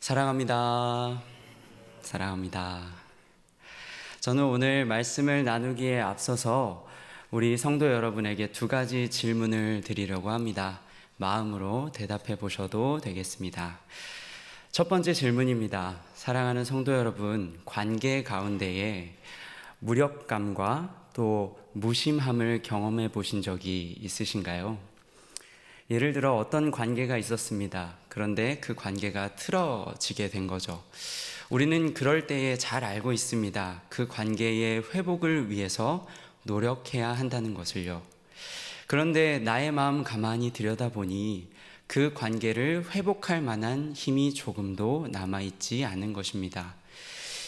사랑합니다. 사랑합니다. 저는 오늘 말씀을 나누기에 앞서서 우리 성도 여러분에게 두 가지 질문을 드리려고 합니다. 마음으로 대답해 보셔도 되겠습니다. 첫 번째 질문입니다. 사랑하는 성도 여러분, 관계 가운데에 무력감과 또 무심함을 경험해 보신 적이 있으신가요? 예를 들어 어떤 관계가 있었습니다. 그런데 그 관계가 틀어지게 된 거죠. 우리는 그럴 때에 잘 알고 있습니다. 그 관계의 회복을 위해서 노력해야 한다는 것을요. 그런데 나의 마음 가만히 들여다보니 그 관계를 회복할 만한 힘이 조금도 남아있지 않은 것입니다.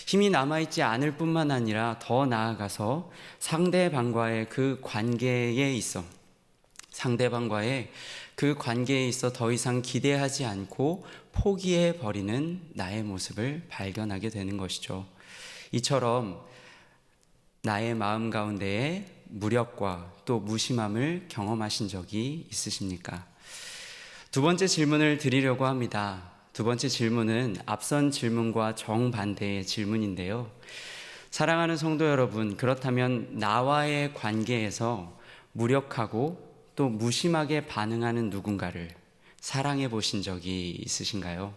힘이 남아있지 않을 뿐만 아니라 더 나아가서 상대방과의 그 관계에 있어 더 이상 기대하지 않고 포기해 버리는 나의 모습을 발견하게 되는 것이죠. 이처럼 나의 마음 가운데에 무력과 또 무심함을 경험하신 적이 있으십니까? 두 번째 질문을 드리려고 합니다. 두 번째 질문은 앞선 질문과 정반대의 질문인데요. 사랑하는 성도 여러분, 그렇다면 나와의 관계에서 무력하고 또 무심하게 반응하는 누군가를 사랑해 보신 적이 있으신가요?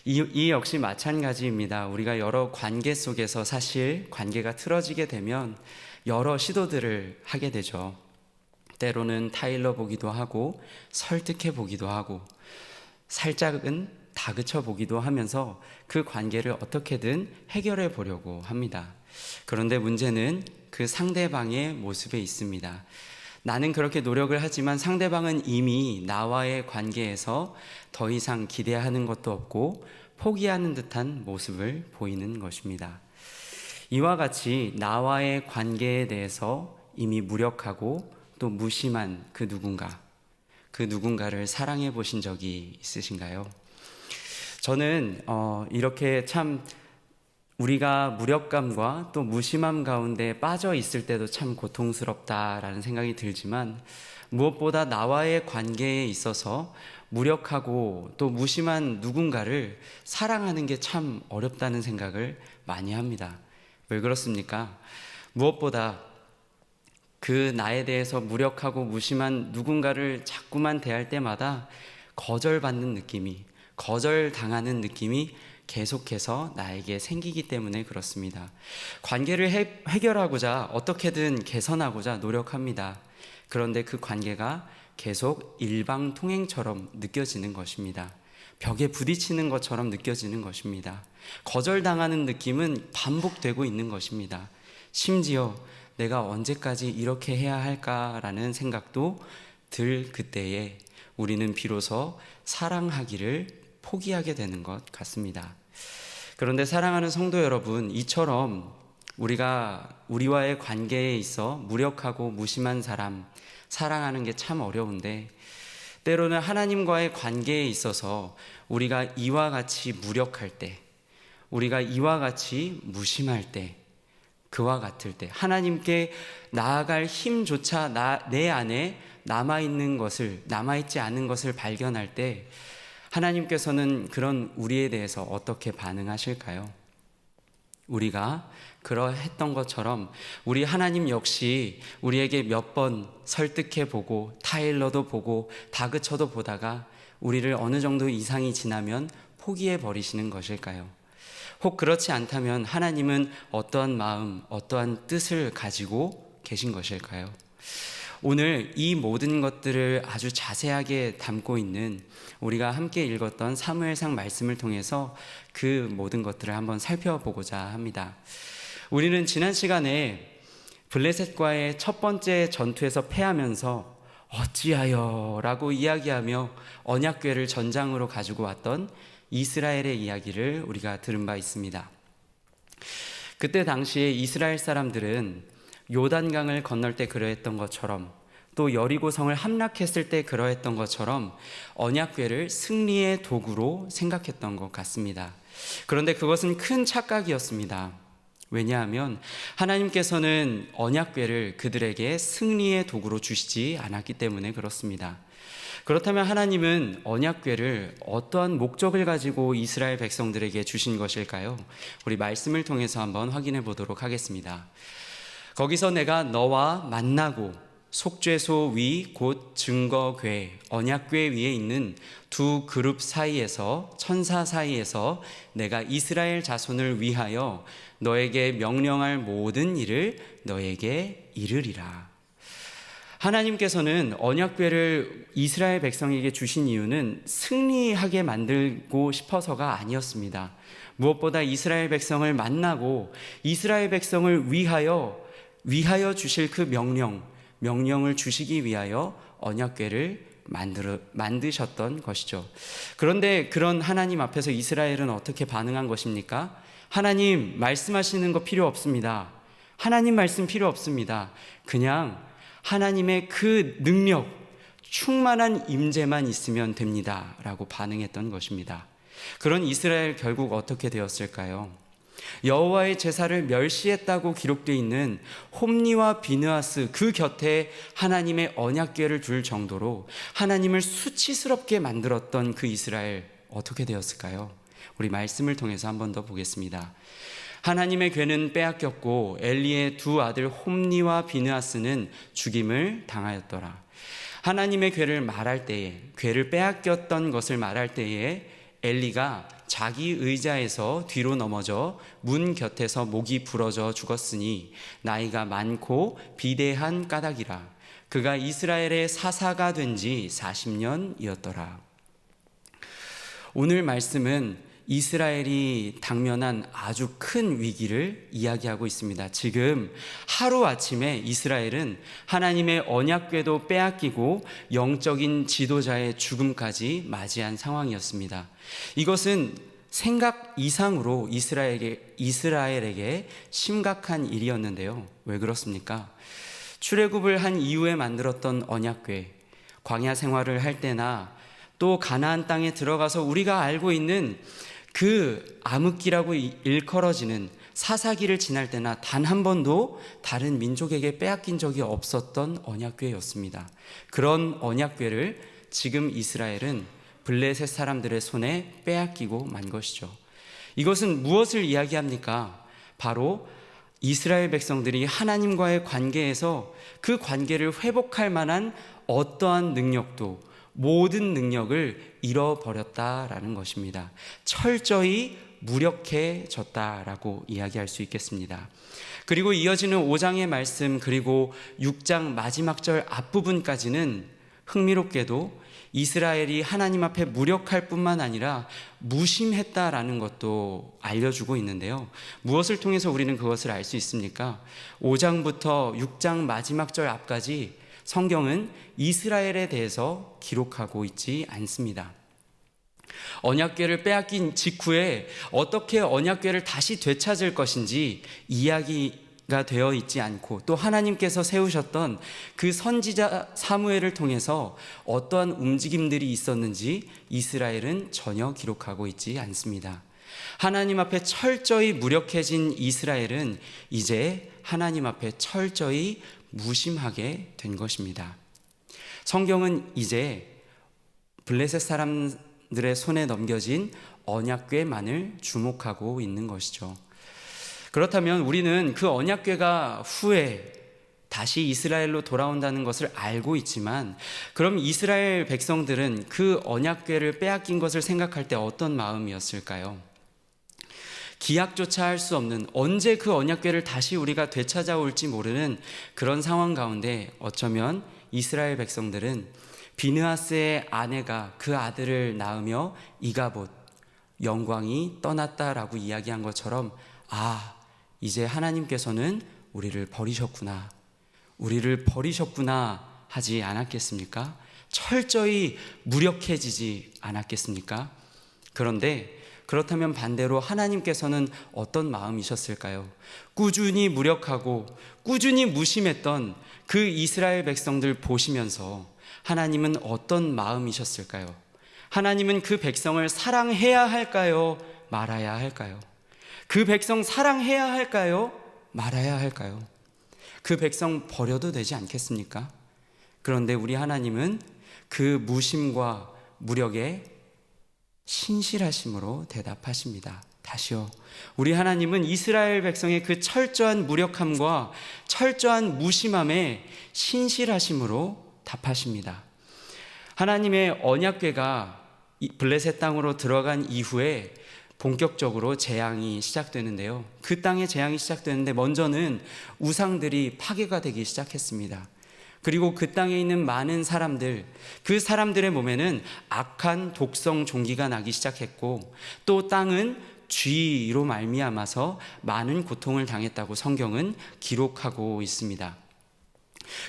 이 역시 마찬가지입니다. 우리가 여러 관계 속에서 사실 관계가 틀어지게 되면 여러 시도들을 하게 되죠. 때로는 타일러 보기도 하고 설득해 보기도 하고 살짝은 다그쳐 보기도 하면서 그 관계를 어떻게든 해결해 보려고 합니다. 그런데 문제는 그 상대방의 모습에 있습니다. 나는 그렇게 노력을 하지만 상대방은 이미 나와의 관계에서 더 이상 기대하는 것도 없고 포기하는 듯한 모습을 보이는 것입니다. 이와 같이 나와의 관계에 대해서 이미 무력하고 또 무심한 그 누군가를 사랑해 보신 적이 있으신가요? 저는 이렇게 참 우리가 무력감과 또 무심함 가운데 빠져 있을 때도 참 고통스럽다라는 생각이 들지만 무엇보다 나와의 관계에 있어서 무력하고 또 무심한 누군가를 사랑하는 게 참 어렵다는 생각을 많이 합니다. 왜 그렇습니까? 무엇보다 그 나에 대해서 무력하고 무심한 누군가를 자꾸만 대할 때마다 거절당하는 느낌이 계속해서 나에게 생기기 때문에 그렇습니다. 관계를 해결하고자 어떻게든 개선하고자 노력합니다. 그런데 그 관계가 계속 일방통행처럼 느껴지는 것입니다. 벽에 부딪히는 것처럼 느껴지는 것입니다. 거절당하는 느낌은 반복되고 있는 것입니다. 심지어 내가 언제까지 이렇게 해야 할까라는 생각도 들 그때에 우리는 비로소 사랑하기를 포기하게 되는 것 같습니다. 그런데 사랑하는 성도 여러분, 이처럼 우리와의 관계에 있어 무력하고 무심한 사람 사랑하는 게 참 어려운데 때로는 하나님과의 관계에 있어서 우리가 이와 같이 무력할 때, 우리가 이와 같이 무심할 때, 그와 같을 때 하나님께 나아갈 힘조차 내 안에 남아있지 않은 것을 발견할 때 하나님께서는 그런 우리에 대해서 어떻게 반응하실까요? 우리가 그러했던 것처럼 우리 하나님 역시 우리에게 몇 번 설득해 보고 타일러도 보고 다그쳐도 보다가 우리를 어느 정도 이상이 지나면 포기해 버리시는 것일까요? 혹 그렇지 않다면 하나님은 어떠한 마음, 어떠한 뜻을 가지고 계신 것일까요? 오늘 이 모든 것들을 아주 자세하게 담고 있는 우리가 함께 읽었던 사무엘상 말씀을 통해서 그 모든 것들을 한번 살펴보고자 합니다. 우리는 지난 시간에 블레셋과의 첫 번째 전투에서 패하면서 어찌하여 라고 이야기하며 언약궤를 전장으로 가지고 왔던 이스라엘의 이야기를 우리가 들은 바 있습니다. 그때 당시에 이스라엘 사람들은 요단강을 건널 때 그러했던 것처럼 또 여리고성을 함락했을 때 그러했던 것처럼 언약궤를 승리의 도구로 생각했던 것 같습니다. 그런데 그것은 큰 착각이었습니다. 왜냐하면 하나님께서는 언약궤를 그들에게 승리의 도구로 주시지 않았기 때문에 그렇습니다. 그렇다면 하나님은 언약궤를 어떠한 목적을 가지고 이스라엘 백성들에게 주신 것일까요? 우리 말씀을 통해서 한번 확인해 보도록 하겠습니다. 거기서 내가 너와 만나고 속죄소 위 곧 증거궤 언약궤 위에 있는 두 그룹 사이에서 천사 사이에서 내가 이스라엘 자손을 위하여 너에게 명령할 모든 일을 너에게 이르리라. 하나님께서는 언약궤를 이스라엘 백성에게 주신 이유는 승리하게 만들고 싶어서가 아니었습니다. 무엇보다 이스라엘 백성을 만나고 이스라엘 백성을 위하여 주실 그 명령을 주시기 위하여 언약궤를 만드셨던 것이죠. 그런데 그런 하나님 앞에서 이스라엘은 어떻게 반응한 것입니까? 하나님 말씀하시는 거 필요 없습니다. 하나님 말씀 필요 없습니다. 그냥 하나님의 그 능력, 충만한 임재만 있으면 됩니다 라고 반응했던 것입니다. 그런 이스라엘 결국 어떻게 되었을까요? 여호와의 제사를 멸시했다고 기록되어 있는 홈리와 비느하스 그 곁에 하나님의 언약궤를 둘 정도로 하나님을 수치스럽게 만들었던 그 이스라엘 어떻게 되었을까요? 우리 말씀을 통해서 한 번 더 보겠습니다. 하나님의 궤는 빼앗겼고 엘리의 두 아들 홈리와 비느하스는 죽임을 당하였더라. 하나님의 궤를 빼앗겼던 것을 말할 때에 엘리가 자기 의자에서 뒤로 넘어져 문 곁에서 목이 부러져 죽었으니 나이가 많고 비대한 까닭이라. 그가 이스라엘의 사사가 된 지 40년이었더라. 오늘 말씀은 이스라엘이 당면한 아주 큰 위기를 이야기하고 있습니다. 지금 하루아침에 이스라엘은 하나님의 언약궤도 빼앗기고 영적인 지도자의 죽음까지 맞이한 상황이었습니다. 이것은 생각 이상으로 이스라엘에게 심각한 일이었는데요. 왜 그렇습니까? 출애굽을 한 이후에 만들었던 언약궤, 광야 생활을 할 때나 또 가나안 땅에 들어가서 우리가 알고 있는 그 암흑기라고 일컬어지는 사사기를 지날 때나 단 한 번도 다른 민족에게 빼앗긴 적이 없었던 언약궤였습니다. 그런 언약궤를 지금 이스라엘은 블레셋 사람들의 손에 빼앗기고 만 것이죠. 이것은 무엇을 이야기합니까? 바로 이스라엘 백성들이 하나님과의 관계에서 그 관계를 회복할 만한 어떠한 능력도 모든 능력을 잃어버렸다라는 것입니다. 철저히 무력해졌다라고 이야기할 수 있겠습니다. 그리고 이어지는 5장의 말씀 그리고 6장 마지막 절 앞부분까지는 흥미롭게도 이스라엘이 하나님 앞에 무력할 뿐만 아니라 무심했다라는 것도 알려주고 있는데요. 무엇을 통해서 우리는 그것을 알 수 있습니까? 5장부터 6장 마지막 절 앞까지 성경은 이스라엘에 대해서 기록하고 있지 않습니다. 언약궤를 빼앗긴 직후에 어떻게 언약궤를 다시 되찾을 것인지 이야기가 되어 있지 않고 또 하나님께서 세우셨던 그 선지자 사무엘을 통해서 어떠한 움직임들이 있었는지 이스라엘은 전혀 기록하고 있지 않습니다. 하나님 앞에 철저히 무력해진 이스라엘은 이제 하나님 앞에 철저히 무심하게 된 것입니다. 성경은 이제 블레셋 사람들의 손에 넘겨진 언약궤만을 주목하고 있는 것이죠. 그렇다면 우리는 그 언약궤가 후에 다시 이스라엘로 돌아온다는 것을 알고 있지만 그럼 이스라엘 백성들은 그 언약궤를 빼앗긴 것을 생각할 때 어떤 마음이었을까요? 기약조차 할 수 없는 언제 그 언약궤를 다시 우리가 되찾아올지 모르는 그런 상황 가운데 어쩌면 이스라엘 백성들은 비느하스의 아내가 그 아들을 낳으며 이가봇 영광이 떠났다라고 이야기한 것처럼 이제 하나님께서는 우리를 버리셨구나 하지 않았겠습니까? 철저히 무력해지지 않았겠습니까? 그렇다면 반대로 하나님께서는 어떤 마음이셨을까요? 꾸준히 무력하고 꾸준히 무심했던 그 이스라엘 백성들 보시면서 하나님은 어떤 마음이셨을까요? 하나님은 그 백성을 사랑해야 할까요? 말아야 할까요? 그 백성 사랑해야 할까요? 말아야 할까요? 그 백성 버려도 되지 않겠습니까? 그런데 우리 하나님은 그 무심과 무력에 신실하심으로 대답하십니다. 다시요. 우리 하나님은 이스라엘 백성의 그 철저한 무력함과 철저한 무심함에 신실하심으로 답하십니다. 하나님의 언약궤가 블레셋 땅으로 들어간 이후에 본격적으로 재앙이 시작되는데요. 그 땅에 재앙이 시작되는데 먼저는 우상들이 파괴가 되기 시작했습니다. 그리고 그 땅에 있는 많은 사람들, 그 사람들의 몸에는 악한 독성 종기가 나기 시작했고, 또 땅은 쥐로 말미암아서 많은 고통을 당했다고 성경은 기록하고 있습니다.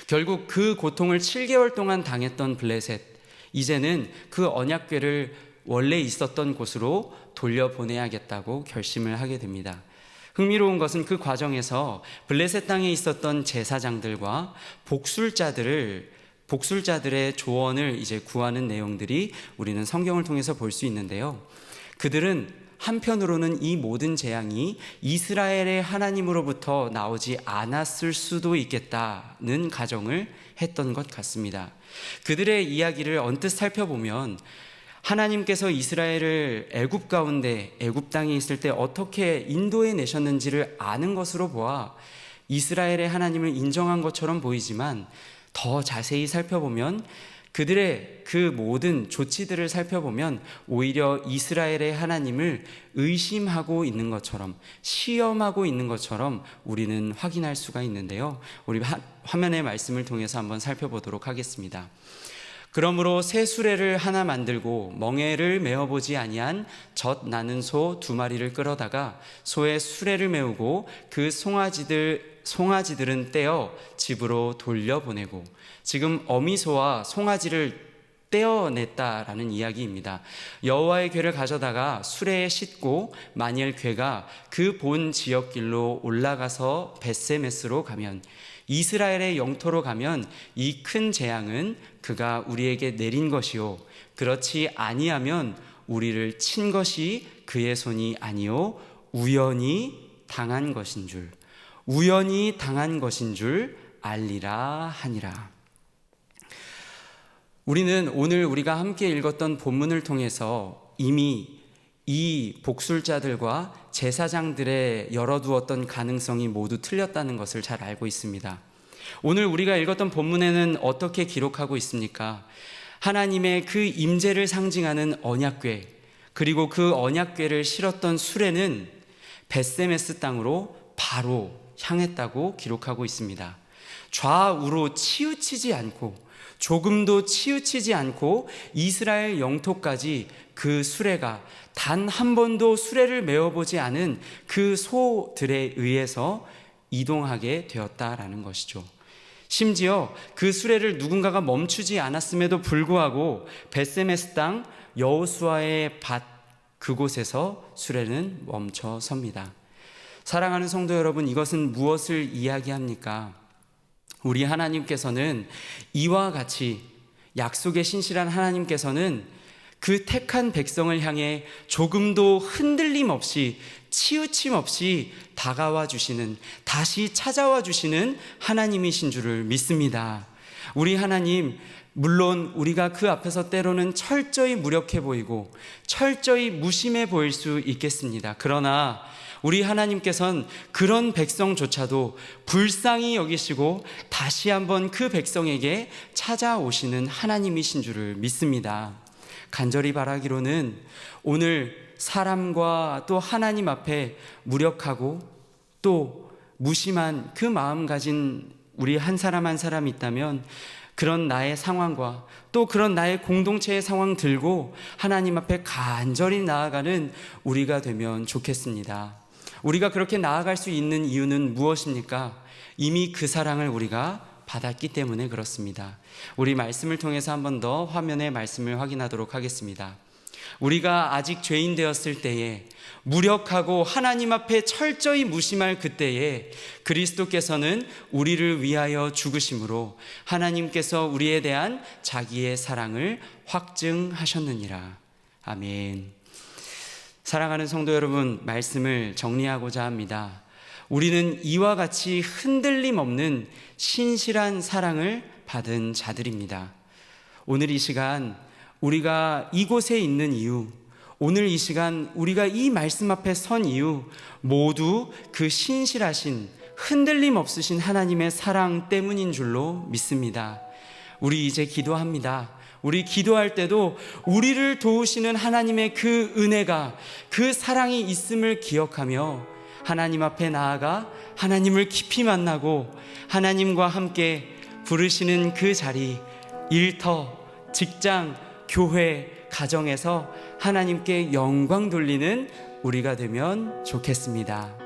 결국 그 고통을 7개월 동안 당했던 블레셋, 이제는 그 언약궤를 원래 있었던 곳으로 돌려보내야겠다고 결심을 하게 됩니다. 흥미로운 것은 그 과정에서 블레셋 땅에 있었던 제사장들과 복술자들의 조언을 이제 구하는 내용들이 우리는 성경을 통해서 볼 수 있는데요. 그들은 한편으로는 이 모든 재앙이 이스라엘의 하나님으로부터 나오지 않았을 수도 있겠다는 가정을 했던 것 같습니다. 그들의 이야기를 언뜻 살펴보면 하나님께서 이스라엘을 애굽 가운데 애굽 땅에 있을 때 어떻게 인도해 내셨는지를 아는 것으로 보아 이스라엘의 하나님을 인정한 것처럼 보이지만, 더 자세히 살펴보면 그들의 그 모든 조치들을 살펴보면 오히려 이스라엘의 하나님을 의심하고 있는 것처럼, 시험하고 있는 것처럼 우리는 확인할 수가 있는데요. 우리 화면의 말씀을 통해서 한번 살펴보도록 하겠습니다. 그러므로 새 수레를 하나 만들고 멍에를 메어보지 아니한 젖 나는 소 2마리를 끌어다가 소의 수레를 메우고 그 송아지들은 떼어 집으로 돌려보내고, 지금 어미소와 송아지를 떼어냈다라는 이야기입니다. 여호와의 궤를 가져다가 수레에 싣고 만일 궤가 그 본 지역길로 올라가서 벳세메스로 가면, 이스라엘의 영토로 가면 이 큰 재앙은 그가 우리에게 내린 것이요, 그렇지 아니하면 우리를 친 것이 그의 손이 아니요 우연히 당한 것인 줄 알리라 하니라. 우리는 오늘 우리가 함께 읽었던 본문을 통해서 이미 이 복술자들과 제사장들의 열어두었던 가능성이 모두 틀렸다는 것을 잘 알고 있습니다. 오늘 우리가 읽었던 본문에는 어떻게 기록하고 있습니까? 하나님의 그 임재를 상징하는 언약궤, 그리고 그 언약궤를 실었던 수레는 벳세메스 땅으로 바로 향했다고 기록하고 있습니다. 좌우로 치우치지 않고, 조금도 치우치지 않고 이스라엘 영토까지 그 수레가 단 한 번도 수레를 메어보지 않은 그 소들에 의해서 이동하게 되었다라는 것이죠. 심지어 그 수레를 누군가가 멈추지 않았음에도 불구하고 벳세메스 땅 여호수아의 밭 그곳에서 수레는 멈춰 섭니다. 사랑하는 성도 여러분, 이것은 무엇을 이야기합니까? 우리 하나님께서는 이와 같이, 약속의 신실한 하나님께서는 그 택한 백성을 향해 조금도 흔들림 없이, 치우침 없이 다가와 주시는, 다시 찾아와 주시는 하나님이신 줄을 믿습니다. 우리 하나님, 물론 우리가 그 앞에서 때로는 철저히 무력해 보이고 철저히 무심해 보일 수 있겠습니다. 그러나 우리 하나님께서는 그런 백성조차도 불쌍히 여기시고 다시 한번 그 백성에게 찾아오시는 하나님이신 줄을 믿습니다. 간절히 바라기로는 오늘 사람과 또 하나님 앞에 무력하고 또 무심한 그 마음 가진 우리 한 사람 한 사람 있다면, 그런 나의 상황과 또 그런 나의 공동체의 상황 들고 하나님 앞에 간절히 나아가는 우리가 되면 좋겠습니다. 우리가 그렇게 나아갈 수 있는 이유는 무엇입니까? 이미 그 사랑을 우리가 받았기 때문에 그렇습니다. 우리 말씀을 통해서 한 번 더 화면의 말씀을 확인하도록 하겠습니다. 우리가 아직 죄인 되었을 때에, 무력하고 하나님 앞에 철저히 무심할 그때에 그리스도께서는 우리를 위하여 죽으심으로 하나님께서 우리에 대한 자기의 사랑을 확증하셨느니라. 아멘. 사랑하는 성도 여러분, 말씀을 정리하고자 합니다. 우리는 이와 같이 흔들림 없는 신실한 사랑을 받은 자들입니다. 오늘 이 시간 우리가 이곳에 있는 이유, 오늘 이 시간 우리가 이 말씀 앞에 선 이유 모두 그 신실하신 흔들림 없으신 하나님의 사랑 때문인 줄로 믿습니다. 우리 이제 기도합니다. 우리 기도할 때도 우리를 도우시는 하나님의 그 은혜가, 그 사랑이 있음을 기억하며 하나님 앞에 나아가 하나님을 깊이 만나고 하나님과 함께 부르시는 그 자리, 일터, 직장, 교회, 가정에서 하나님께 영광 돌리는 우리가 되면 좋겠습니다.